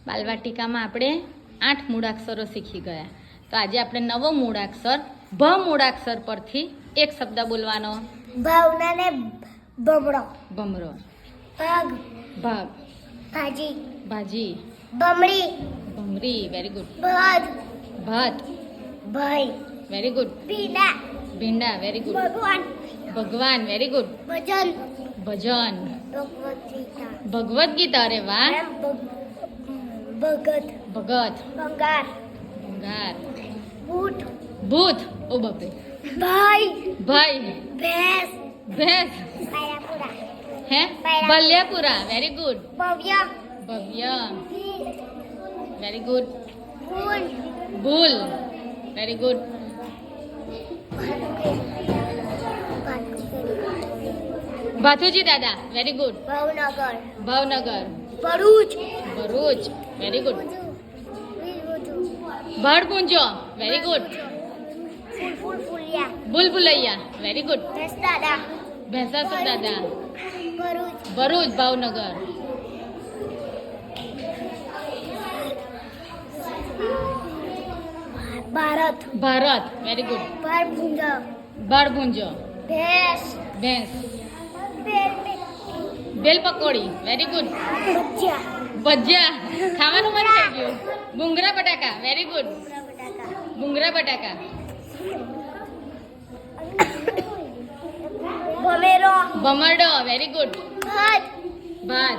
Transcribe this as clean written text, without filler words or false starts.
બાલવાટિકામાં આપણે 8 મૂળાક્ષરો શીખી ગયા. તો આજે આપણે નવો મૂળાક્ષર ભ મૂળાક્ષર પરથી એક શબ્દ બોલવાનો. ભાવના ને ભમરો. ભમરો. ભાગ. ભાગ. ભાજી. ભાજી. ભમરી. ભમરી. Very good. ભાત. ભાત. ભાઈ. Very good. ભીંડા. ભીંડા. Very good. ભગવાન. ભગવાન. Very good. ભજન. ભજન. ભગવદ ગીતા. ભગવદ ગીતા. અરે વાહ. ભગત. ભગત. ભંગાર. ભંગાર. બૂટ. ભૂત. ઓ બાપરે. ભાઈ. ભાઈ. ભેંસ. ભેંસ. પાયાપુરા. હે બલ્યાપુરા. Very good. ભવ્ય. ભવ્ય. Very good. ફૂલ. ભૂલ. Very good. ભાથુજી દાદા. Very good. Bhavnagar. Bhavnagar. Bharuch. Bharuch. Very good. ભડપુંજો. Very good. ફૂલિયા. ભૂલભુલૈયા. Very good. ભેંસ દાદા. ભેંસાસુર દાદા. ભરૂચ. ભરૂચ. ભાવનગર. ભારત. ભારત. Very good. ભરભુંજ. ભડભુંજો. ભેંસ. ભેંસ. બેલ. બેલ પકોડી. Very good. ભજીયા. ભજીયા. ખાવાનું મન થઈ ગયું. ભૂંગરા બટાકા. Very good. બટાકા. ભૂંગરા બટાકા. ભમેરો. ભમરડો. Very good. ભાત. ભાત.